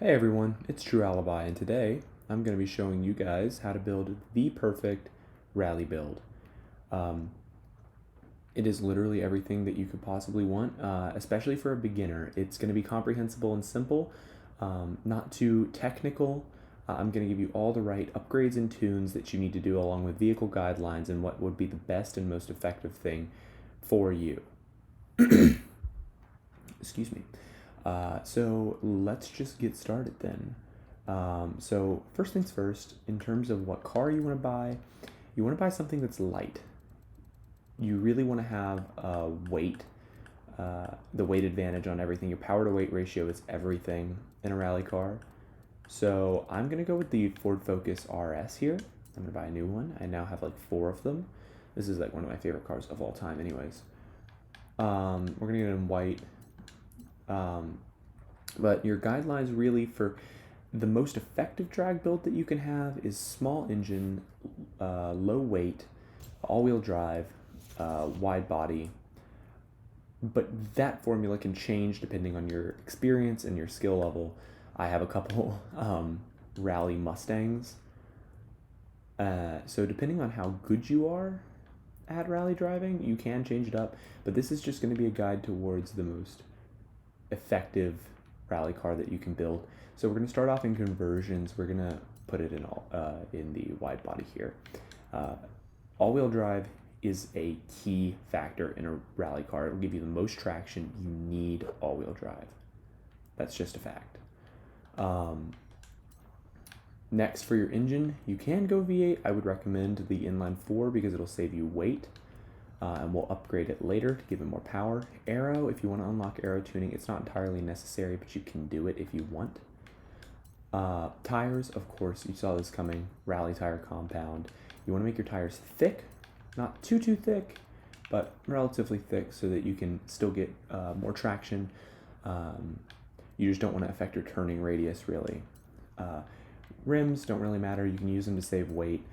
Hey everyone, it's True Alibi, and today I'm going to be showing you guys how to build the perfect rally build. Um, it is literally everything that you could possibly want, especially for a beginner. It's going to be comprehensible and simple, not too technical. I'm going to give you all the right upgrades and tunes that you need to do, along with vehicle guidelines and what would be the best and most effective thing for you. Excuse me. So let's just get started then. So first things first, in terms of what car you want to buy something that's light. You really want to have weight, the weight advantage on everything. Your power to weight ratio is everything in a rally car. So I'm gonna go with the Ford Focus RS here. I'm gonna buy a new one. I now have like 4 of them. This is like one of my favorite cars of all time, anyways. We're gonna get it in white. But your guidelines really for the most effective drag build that you can have is small engine, low weight, all-wheel drive, wide body. But that formula can change depending on your experience and your skill level. I have a couple rally Mustangs. So depending on how good you are at rally driving, you can change it up. But this is just going to be a guide towards the most effective rally car that you can build. So we're going to start off in conversions. We're going to put it in the wide body here. All-wheel drive is a key factor in a rally car. It will give you the most traction. You need all-wheel drive. That's just a fact. Next, for your engine, you can go V8. I would recommend the inline 4 because it'll save you weight. And we'll upgrade it later to give it more power. Aero, if you want to unlock aero tuning, it's not entirely necessary, but you can do it if you want. Tires, of course, you saw this coming. Rally tire compound. You want to make your tires thick, not too thick, but relatively thick so that you can still get more traction. You just don't want to affect your turning radius, really. Rims don't really matter. You can use them to save weight.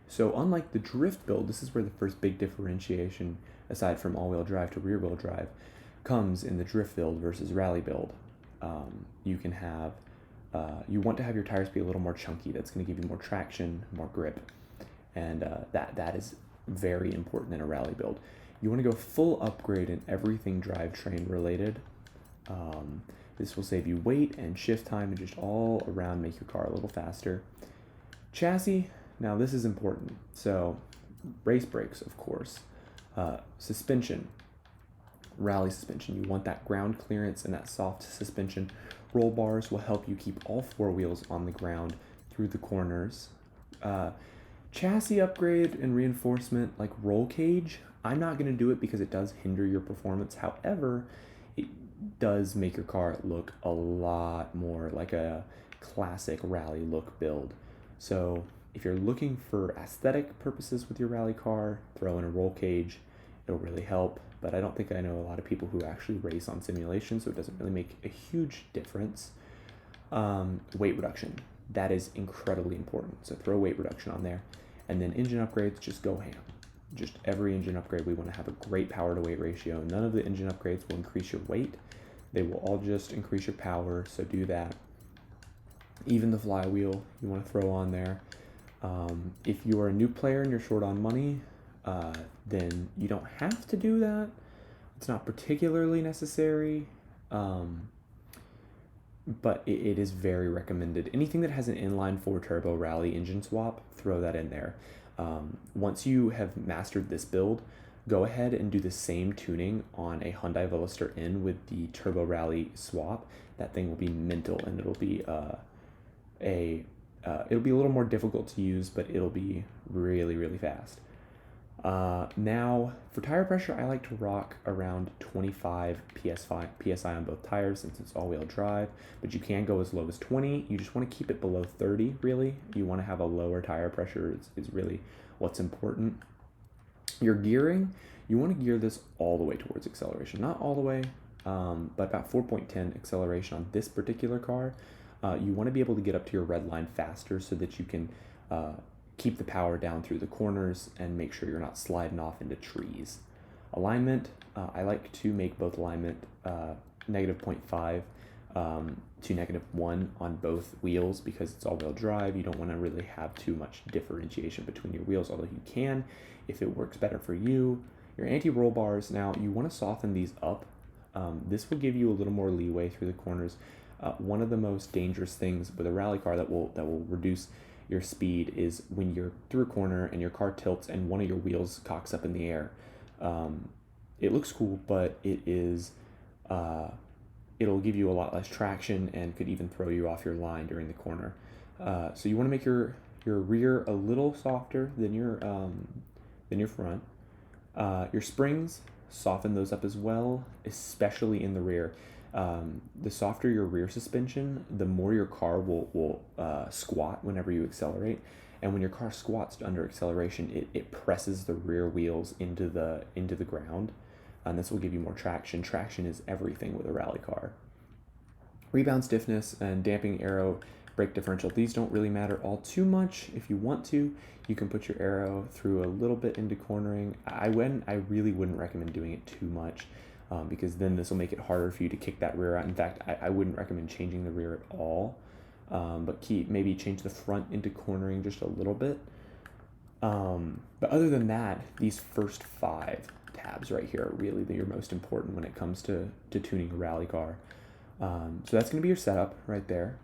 So unlike the drift build, this is where the first big differentiation, aside from all-wheel drive to rear-wheel drive, comes in the drift build versus rally build. You can have, you want to have your tires be a little more chunky. That's going to give you more traction, more grip, and that is very important in a rally build. You want to go full upgrade in everything drivetrain related. This will save you weight and shift time and just all around make your car a little faster. Chassis. Now this is important. So race brakes, of course. Suspension, rally suspension. You want that ground clearance and that soft suspension. Roll bars will help you keep all 4 wheels on the ground through the corners. Chassis upgrade and reinforcement like roll cage. I'm not going to do it because it does hinder your performance. However, it does make your car look a lot more like a classic rally look build. So if you're looking for aesthetic purposes with your rally car, throw in a roll cage. It'll really help, but I don't think I know a lot of people who actually race on simulation, so it doesn't really make a huge difference. Weight reduction. That is incredibly important, so throw weight reduction on there. And then engine upgrades, just go ham. Just every engine upgrade, we want to have a great power to weight ratio. None of the engine upgrades will increase your weight. They will all just increase your power, so do that. Even the flywheel, you want to throw on there. If you are a new player and you're short on money, then you don't have to do that. It's not particularly necessary, but it is very recommended. Anything that has an inline 4 turbo rally engine swap, throw that in there. Once you have mastered this build, go ahead and do the same tuning on a Hyundai Veloster N with the turbo rally swap. That thing will be mental, and it'll be it'll be a little more difficult to use, but it'll be really fast. Now, for tire pressure, I like to rock around 25 PSI on both tires since it's all-wheel drive, but you can go as low as 20. You just want to keep it below 30, really. You want to have a lower tire pressure is really what's important. Your gearing, you want to gear this all the way towards acceleration. Not all the way, but about 4.10 acceleration on this particular car. You want to be able to get up to your red line faster so that you can keep the power down through the corners and make sure you're not sliding off into trees. Alignment, I like to make both alignment negative 0.5 to -1 on both wheels because it's all-wheel drive. You don't want to really have too much differentiation between your wheels, although you can if it works better for you. Your anti-roll bars, now you want to soften these up. This will give you a little more leeway through the corners. One of the most dangerous things with a rally car that will reduce your speed is when you're through a corner and your car tilts and one of your wheels cocks up in the air. It looks cool, but it'll give you a lot less traction and could even throw you off your line during the corner. So you want to make your rear a little softer than your front. Your springs, soften those up as well, especially in the rear. The softer your rear suspension, the more your car will squat whenever you accelerate. And when your car squats under acceleration, it presses the rear wheels into the ground. And this will give you more traction. Traction is everything with a rally car. Rebound stiffness and damping aero brake differential. These don't really matter all too much. If you want to, you can put your aero through a little bit into cornering. I really wouldn't recommend doing it too much because then this will make it harder for you to kick that rear out. In fact, I wouldn't recommend changing the rear at all. But maybe change the front into cornering just a little bit. But other than that, these first 5 tabs right here are really your most important when it comes to tuning a rally car. So that's going to be your setup right there.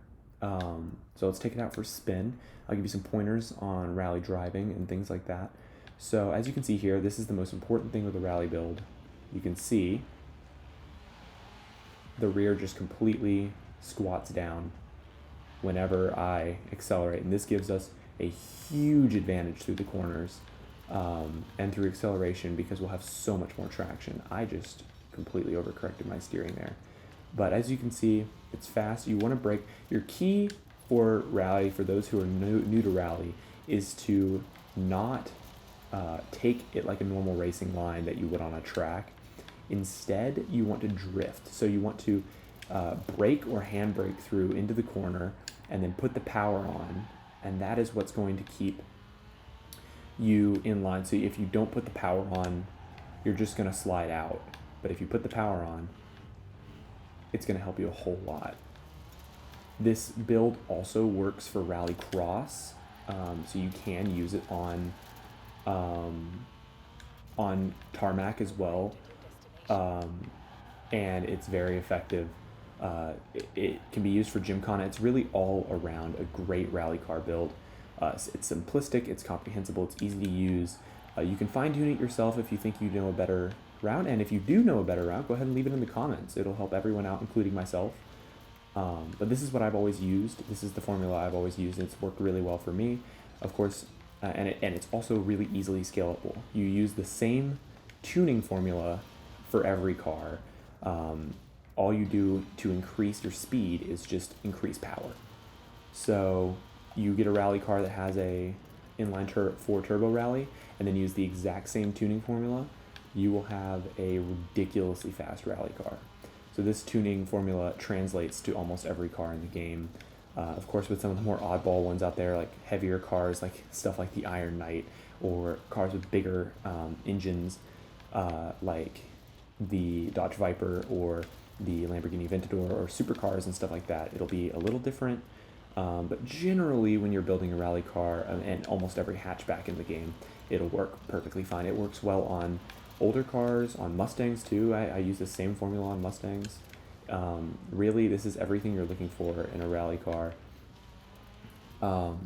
So let's take it out for a spin. I'll give you some pointers on rally driving and things like that. So as you can see here, this is the most important thing with a rally build. You can see the rear just completely squats down whenever I accelerate, and this gives us a huge advantage through the corners and through acceleration because we'll have so much more traction. I just completely overcorrected my steering there. But as you can see, it's fast. You want to brake. Your key for rally, for those who are new to rally, is to not take it like a normal racing line that you would on a track. Instead, you want to drift. So you want to brake or handbrake through into the corner and then put the power on, and that is what's going to keep you in line. So if you don't put the power on, you're just going to slide out. But if you put the power on, it's going to help you a whole lot. This build also works for rally cross, so you can use it on tarmac as well, and it's very effective. It can be used for Gymkhana. It's really all around a great rally car build. It's simplistic, it's comprehensible, it's easy to use. You can fine tune it yourself if you think you know a better route, and if you do know a better route, go ahead and leave it in the comments. It'll help everyone out, including myself. But this is what I've always used. This is the formula I've always used, and it's worked really well for me. Of course, and it's also really easily scalable. You use the same tuning formula for every car. All you do to increase your speed is just increase power. So you get a rally car that has a inline 4 turbo rally, and then use the exact same tuning formula, you will have a ridiculously fast rally car. So this tuning formula translates to almost every car in the game. Of course, with some of the more oddball ones out there, like heavier cars, like stuff like the Iron Knight, or cars with bigger engines, like the Dodge Viper or the Lamborghini Aventador, or supercars and stuff like that, it'll be a little different. But generally, when you're building a rally car, and almost every hatchback in the game, it'll work perfectly fine. It works well on older cars, on Mustangs too. I use the same formula on Mustangs. Really, this is everything you're looking for in a rally car.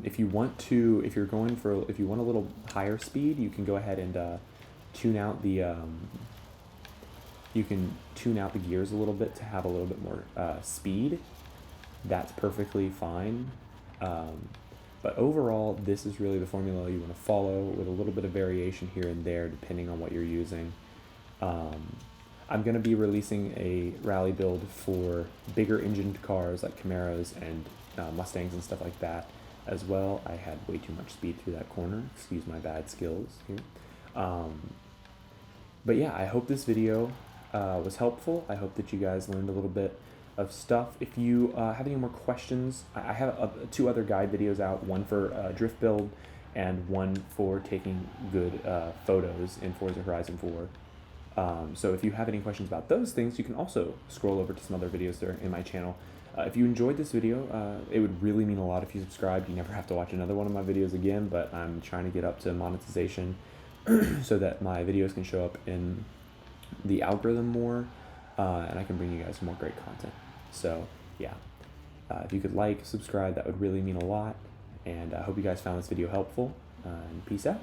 If you want a little higher speed, you can go ahead and tune out the gears a little bit to have a little bit more speed. That's perfectly fine. But overall, this is really the formula you want to follow, with a little bit of variation here and there depending on what you're using. I'm going to be releasing a rally build for bigger engined cars like Camaros and Mustangs and stuff like that as well. I had way too much speed through that corner. Excuse my bad skills here. But yeah, I hope this video was helpful. I hope that you guys learned a little bit of stuff. If you have any more questions, I have 2 other guide videos out, one for drift build and one for taking good photos in Forza Horizon 4. So if you have any questions about those things, you can also scroll over to some other videos there in my channel. If you enjoyed this video, it would really mean a lot if you subscribed. You never have to watch another one of my videos again, but I'm trying to get up to monetization so that my videos can show up in the algorithm more, and I can bring you guys some more great content. So yeah, if you could like, subscribe, that would really mean a lot. And I hope you guys found this video helpful, and peace out.